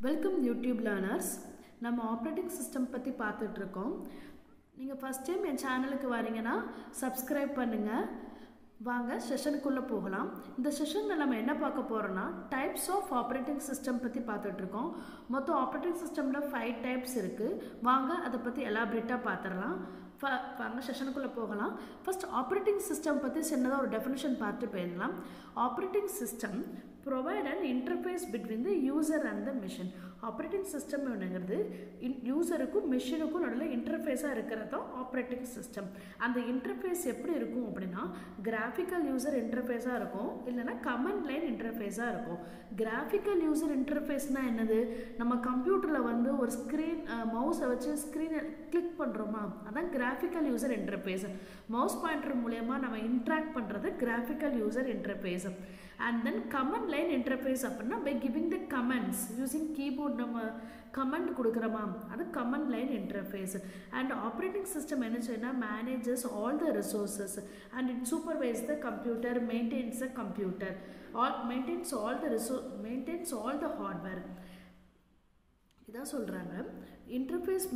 Welcome YouTube learners. நம்ம operating system பற்றி பார்த்துட்ருக்கோம். நீங்கள் ஃபஸ்ட் டைம் என் சேனலுக்கு வரீங்கன்னா சப்ஸ்கிரைப் பண்ணுங்கள். வாங்க செஷனுக்குள்ளே போகலாம். இந்த செஷனில் நம்ம என்ன பார்க்க போகிறோன்னா டைப்ஸ் ஆஃப் ஆப்ரேட்டிங் சிஸ்டம் பற்றி பார்த்துட்ருக்கோம். மொத்தம் ஆப்ரேட்டிங் சிஸ்டமில் 5 டைப்ஸ் இருக்குது. வாங்க அதை பற்றி எலாபரேட்டாக பார்த்துடலாம். வாங்க செஷனுக்குள்ளே போகலாம். ஃபர்ஸ்ட் ஆப்ரேட்டிங் சிஸ்டம் பற்றி சின்னதாக ஒரு டெஃபினிஷன் பார்த்து போயிடலாம். Operating system provide an interface between the user and the machine. Operating system என்னங்கிறது யூசருக்கும் மிஷினுக்கும் நடுவில் இன்டர்ஃபேஸாக இருக்கிறது தான் ஆப்ரேட்டிங் சிஸ்டம். அந்த இன்டர்ஃபேஸ் எப்படி இருக்கும் அப்படின்னா கிராஃபிக்கல் யூசர் இன்டர்ஃபேஸாக இருக்கும், இல்லைனா கமெண்ட் லைன் இன்டர்ஃபேஸாக இருக்கும். கிராஃபிக்கல் யூசர் இன்டர்ஃபேஸ்னால் என்னது? நம்ம கம்ப்யூட்டரில் வந்து ஒரு ஸ்க்ரீன் மவுஸை வச்சு ஸ்க்ரீனை கிளிக் பண்ணுறோமா, அதான் graphical user interface. Mouse pointer மூலயமா நம்ம இன்ட்ராக்ட் பண்ணுறது graphical user interface. And then command line interface அப்படின்னா by giving the commands using keyboard நம்ம command கொடுக்குறோமா, அது command line interface. And operating system என்ன செய்யணும்னா manages all the resources and it supervises the computer, maintains the computer, maintains all the hardware. இதான் சொல்கிறாங்க. The interface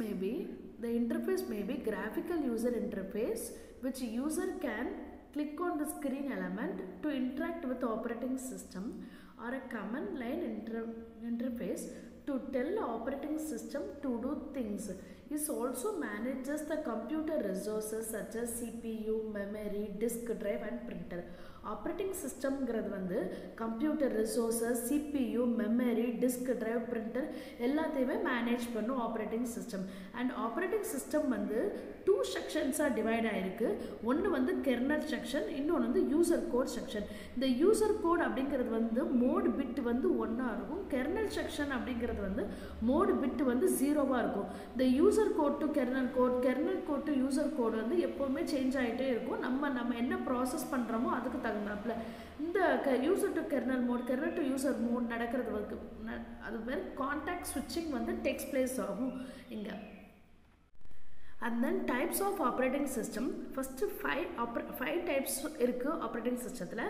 may be graphical user interface which user can click on the screen element to interact with the operating system, or a command line interface to tell the operating system to do things. This also manages the computer resources such as CPU, memory, disk drive and printer. Operating சிஸ்டம்ங்கிறது வந்து computer resources, CPU, memory, disk drive, printer எல்லாத்தையுமே manage பண்ணும் operating system. And operating system வந்து 2 செக்ஷன்ஸாக divide ஆகிருக்கு. ஒன்று வந்து kernel section, இன்னொன்று வந்து யூசர் கோட் செக்ஷன். இந்த யூசர் கோட் அப்படிங்கிறது வந்து மோட் பிட் வந்து 1 இருக்கும். கெர்னல் செக்ஷன் அப்படிங்கிறது வந்து மோட் பிட் வந்து 0 இருக்கும். இந்த user code to kernel code, kernel code to user code வந்து எப்போவுமே சேஞ்ச் ஆகிட்டே இருக்கும். நம்ம என்ன ப்ராசஸ் பண்ணுறோமோ அதுக்கு தகுந்தாப்புல இந்த user to kernel mode, kernel to user mode நடக்கிறது வந்து அது பேர் கான்டாக்ட் ஸ்விட்சிங் வந்து டேக்ஸ் பிளேஸ் ஆகும் இங்கே. And then types of operating system. First 5 types இருக்கு ஆப்ரேட்டிங் சிஸ்டத்தில்.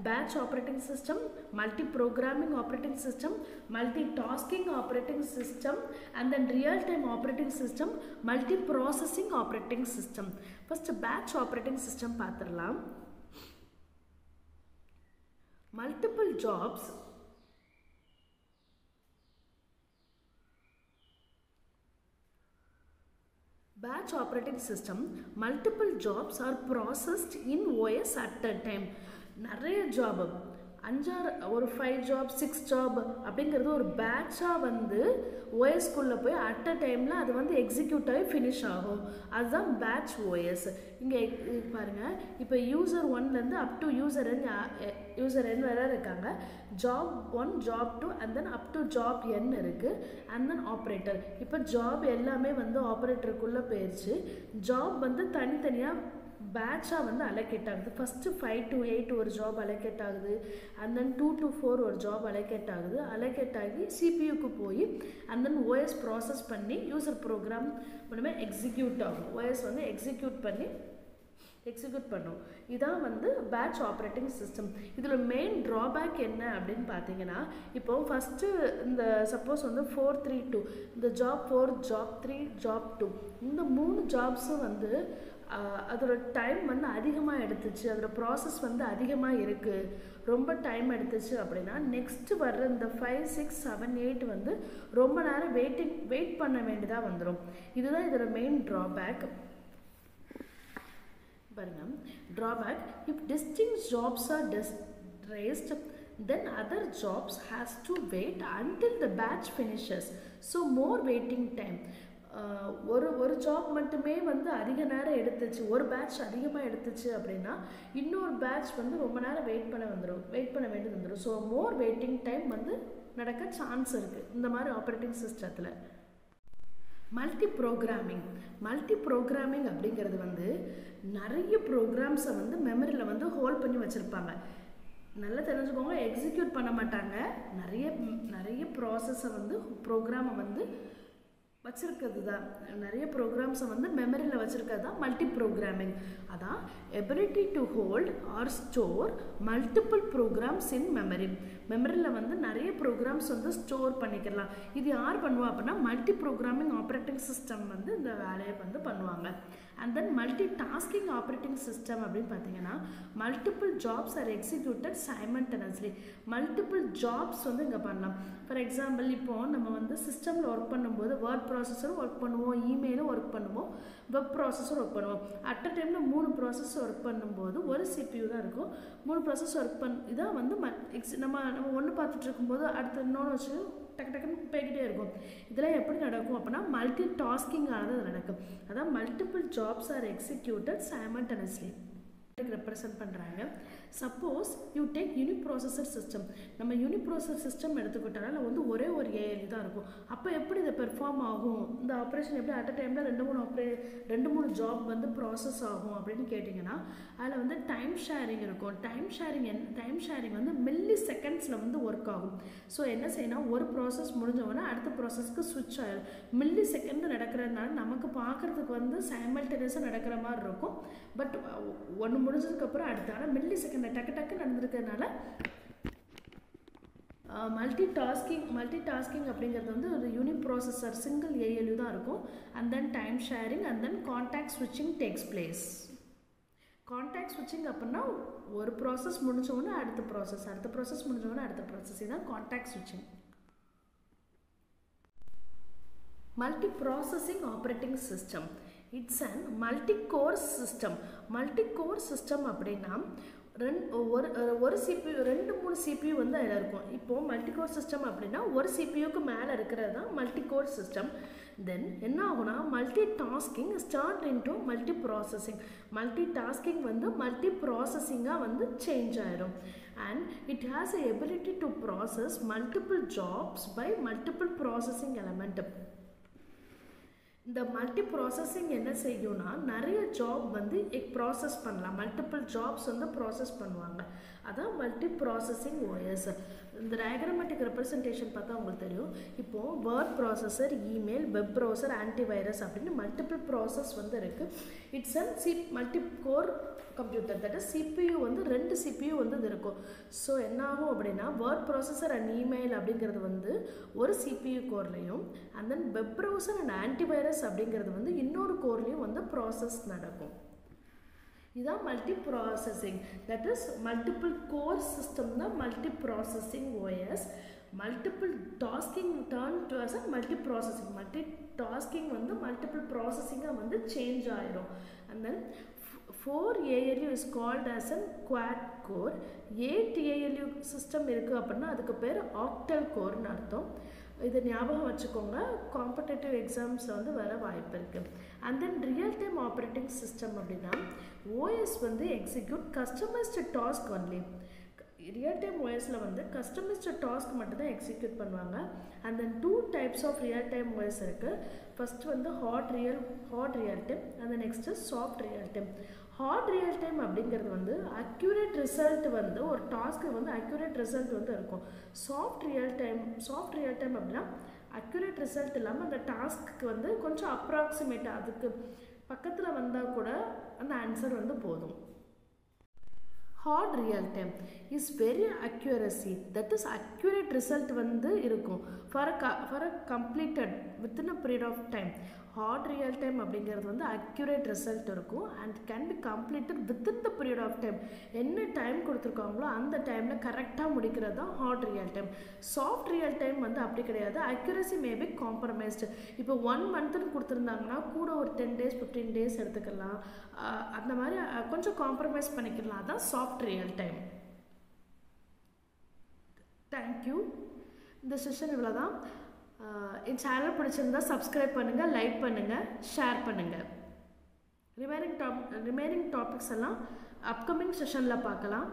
Batch operating system, multi programming operating system, multi tasking operating system, and then real time operating system, multi processing operating system. First batch operating system பார்த்துடலாம். Multiple jobs batch operating system, multiple jobs are processed in OS at a time. நிறைய job 5 job 6 job அப்படிங்கிறது ஒரு பேட்சாக வந்து ஓஎஸ்குள்ளே போய் at a டைமில் அது வந்து execute ஆகி ஃபினிஷ் ஆகும். அதுதான் பேட்ச் ஓஎஸ். இங்கே பாருங்கள், இப்போ யூசர் 1லேருந்து அப் டு யூசர் n வரை இருக்காங்க. Job 1, job 2 and then up to job n இருக்குது. And then operator. இப்போ ஜாப் எல்லாமே வந்து ஆப்ரேட்டருக்குள்ளே போயிடுச்சு. ஜாப் வந்து தனித்தனியாக பேட்சாக வந்து அலோகேட் ஆகுது. ஃபஸ்ட்டு 5 to 8 ஒரு ஜாப் அலோகேட் ஆகுது. அண்ட் தென் 2 to 4 ஒரு ஜாப் அலோகேட் ஆகுது. அலோகேட் ஆகி சிபியூக்கு போய் அண்ட் தென் ஓஎஸ் ப்ராசஸ் பண்ணி யூசர் ப்ரோக்ராம் மூலமே எக்ஸிக்யூட் ஆகும். ஓஎஸ் வந்து எக்ஸிக்யூட் பண்ணும். இதான் வந்து பேட்ச் ஆப்ரேட்டிங் சிஸ்டம். இதில் மெயின் ட்ராபேக் என்ன அப்படின்னு பார்த்தீங்கன்னா, இப்போ ஃபஸ்ட்டு இந்த சப்போஸ் வந்து 4-3-2 இந்த ஜாப் 4, ஜாப் 3, ஜாப் 2 இந்த 3 ஜாப்ஸும் வந்து அதோட டைம் வந்து அதிகமாக எடுத்துச்சு, அதோட ப்ராசஸ் வந்து அதிகமாக இருக்குது, ரொம்ப டைம் எடுத்துச்சு அப்படின்னா நெக்ஸ்ட்டு வர்ற இந்த 5, 6, 7, 8 வந்து ரொம்ப நேரம் வெயிட் பண்ண வேண்டியதாக வந்துடும். இதுதான் இதோட மெயின் ட்ராபேக். பாருங்க, drawback: if distinct jobs are raised, then other jobs has to wait until the batch finishes, so more waiting time. ஒரு ஜாப் மட்டுமே வந்து அதிக நேரம் எடுத்துச்சு, ஒரு பேட்ச் அதிகமாக எடுத்துச்சு அப்படின்னா இன்னொரு பேட்ச் வந்து ரொம்ப நேரம் வெயிட் பண்ண வேண்டியது வந்துடும். ஸோ மோர் வெயிட்டிங் டைம் வந்து நடக்க சான்ஸ் இருக்குது இந்த மாதிரி ஆப்ரேட்டிங் சிஸ்டத்தில். மல்டி ப்ரோக்ராமிங் அப்படிங்கிறது வந்து நிறைய ப்ரோக்ராம்ஸை வந்து மெமரியில் வந்து ஹோல்ட் பண்ணி வச்சுருப்பாங்க. நல்லா தெரிஞ்சுக்கோங்க, எக்ஸிக்யூட் பண்ண மாட்டாங்க. நிறைய ப்ராசஸை வந்து ப்ரோக்ராமை வந்து வச்சிருக்கிறது தான். நிறைய ப்ரோக்ராம்ஸை வந்து மெமரியில் வச்சுருக்கிறது தான் மல்டி ப்ரோக்ராமிங். அதான் ability to hold or store multiple programs in memory. மெமரியில் வந்து நிறைய ப்ரோக்ராம்ஸ் வந்து ஸ்டோர் பண்ணிக்கலாம். இது யார் பண்ணுவா அப்படின்னா மல்டி ப்ரோக்ராமிங் ஆப்ரேட்டிங் சிஸ்டம் வந்து இந்த வேலையை வந்து பண்ணுவாங்க. And then multi tasking operating system அப்படின்னு பார்த்தீங்கன்னா multiple jobs are executed simultaneously. Multiple jobs வந்து இங்கே பண்ணலாம். ஃபார் எக்ஸாம்பிள் இப்போது நம்ம வந்து சிஸ்டமில் ஒர்க் பண்ணும்போது வேர்ட் ப்ராசஸரும் ஒர்க் பண்ணுவோம், இமெயிலும் ஒர்க் பண்ணுவோம், வெப் ப்ராசஸரும் ஒர்க் பண்ணுவோம். அட் அ டைமில் 3 ப்ராசஸ் ஒர்க் பண்ணும்போது ஒரு CPU தான் இருக்கும். 3 ப்ராசஸ் ஒர்க் இதான் வந்து நம்ம ஒன்று பார்த்துட்டு இருக்கும்போது அடுத்து இன்னொன்று வச்சு டக்கு டக்குன்னு போய்கிட்டே இருக்கும். இதெல்லாம் எப்படி நடக்கும் அப்படின்னா மல்டி டாஸ்கிங்கானது நடக்கும். அதான் multiple jobs are executed simultaneously represent பண்ணுறாங்க. Suppose you take uniprocessor system. நம்ம யூனிப்ராசஸர் சிஸ்டம் எடுத்துக்கிட்டனால வந்து ஒரே ஒரு ALU தான் இருக்கும். அப்போ எப்படி இதை பெர்ஃபார்ம் ஆகும், இந்த ஆப்ரேஷன் எப்படி அட் அ டைமில் 2-3 ஜாப் வந்து ப்ராசஸ் ஆகும் அப்படின்னு கேட்டிங்கன்னா அதில் வந்து டைம் ஷேரிங் இருக்கும். டைம் ஷேரிங் வந்து மில்லி செகண்ட்ஸில் வந்து ஒர்க் ஆகும். ஸோ என்ன செய்யணும், ஒரு ப்ராசஸ் முடிஞ்சவொடனே அடுத்த ப்ராசஸ்க்கு ஸ்விட்ச் ஆகிடும். மில்லி செகண்ட் நடக்கிறதுனால நமக்கு பார்க்குறதுக்கு வந்து சைமல்டேனியஸாக நடக்கிற மாதிரி இருக்கும். பட் ஒன்று முடிஞ்சதுக்கப்புறம் அடுத்து ஆனால் மில்லி செகண்ட் டக்கு டக்கு நடந்திருக்கிறதுனால மல்டி டாஸ்கிங் அப்படிங்கிறது வந்து ஒரு யூனிப்ராசஸர் சிங்கிள் ALU தான் இருக்கும். And then time sharing and then contact ஸ்விட்சிங் டேக்ஸ் பிளேஸ். கான்டாக்ட் ஸ்விட்சிங் அப்படின்னா ஒரு ப்ராசஸ் முடிஞ்சோடனே அடுத்த ப்ராசஸ் முடிஞ்சோடனே அடுத்த ப்ராசஸ். இதுதான் கான்டாக்ட் ஸ்விட்சிங். Multi-processing operating system. It's and multi-core system. Multi-core system அப்படின்னா ஒரு CPU 2-3 CPU வந்து அதில் இருக்கும். இப்போது மல்டி-கோர் சிஸ்டம் அப்படின்னா ஒரு CPUக்கு மேலே இருக்கிறது தான் மல்டி-கோர் சிஸ்டம். தென் என்ன ஆகுனா multi tasking start into multi processing. Multi tasking வந்து மல்டி ப்ராசஸிங்காக வந்து சேஞ்ச் ஆகிடும். And it has a ability to process multiple jobs by multiple processing element. இந்த மல்டி ப்ராசஸிங் என்ன செய்யும்னா நிறைய ஜாப் வந்து ப்ராசஸ் பண்ணலாம். மல்டிபிள் ஜாப்ஸ் வந்து ப்ராசஸ் பண்ணுவாங்க. அதான் மல்டி ப்ராசஸிங் OS. இந்த டயக்ராமேட்டிக் ரெப்ரசன்டேஷன் பார்த்தா உங்களுக்கு தெரியும். இப்போது word processor, email, web browser, antivirus அப்படின்னு மல்டிபிள் ப்ராசஸ் வந்து இருக்குது. It's and multi core computer. That is CPU வந்து 2 CPU வந்து இது இருக்கும். ஸோ என்ன ஆகும் அப்படின்னா வேர்ட் ப்ராசஸர் அண்ட் இமெயில் அப்படிங்கிறது வந்து ஒரு CPU கோர்லேயும் and then web browser and antivirus அப்படிங்கிறது வந்து இன்னொரு கோர்லேயும் வந்து ப்ராசஸ் நடக்கும். இதுதான் multi processing. That is multiple core system தான் multi processing OS. Multiple tasking turn to as a multi processing. Multi tasking வந்து மல்டிபிள் ப்ராசஸிங்காக வந்து சேஞ்ச் ஆயிடும். And then 4 ALU is called as a quad core. 8 ALU system இருக்குது அப்படின்னா அதுக்கு பேர் octal கோர்னு அர்த்தம். இதை ஞாபகம் வச்சுக்கோங்க, காம்படேட்டிவ் எக்ஸாம்ஸில் வந்து வர வாய்ப்பு இருக்குது. And then real time operating system அப்படின்னா OS வந்து execute customized task only. Real time OSல வந்து கஸ்டமைஸ்டு டாஸ்க் மட்டும்தான் எக்ஸிக்யூட் பண்ணுவாங்க. And then 2 types of real time OS இருக்குது. ஃபஸ்ட் வந்து hard real time and next soft real time. Hard real time அப்படிங்கிறது வந்து அக்யூரேட் ரிசல்ட் வந்து ஒரு டாஸ்க்கு வந்து அக்யூரேட் ரிசல்ட் வந்து இருக்கும். சாஃப்ட் ரியல் டைம் அப்படின்னா அக்யூரேட் ரிசல்ட் இல்லாமல் அந்த டாஸ்க்கு வந்து கொஞ்சம் அப்ராக்சிமேட்டாக அதுக்கு பக்கத்தில் வந்தால் கூட அந்த ஆன்சர் வந்து போதும். Hard real time is very accuracy. That is accurate result வந்து இருக்கும் for a completed within a period of time. Hard real time அப்படிங்கிறது வந்து அக்யூரேட் ரிசல்ட் இருக்கும் and can be completed within the period of time. என்ன time கொடுத்துருக்காங்களோ அந்த டைமில் கரெக்டாக முடிக்கிறது தான் hard real time. Soft real time வந்து அப்படி கிடையாது. Accuracy maybe compromised. இப்போ 1 மந்த்னு கொடுத்துருந்தாங்கன்னா கூட ஒரு 10 days 15 days எடுத்துக்கலாம். அந்த மாதிரி கொஞ்சம் காம்ப்ரமைஸ் பண்ணிக்கலாம். அதான் சாஃப்ட் ரியல் டைம். தேங்க்யூ. இந்த செஷன் இவ்வளோ தான். என் சேனல் பிடிச்சிருந்தா சப்ஸ்கிரைப் பண்ணுங்கள், லைக் பண்ணுங்கள், ஷேர் பண்ணுங்கள். ரிமைனிங் டாபிக்ஸ் எல்லாம் அப்கமிங் செஷனில் பார்க்கலாம்.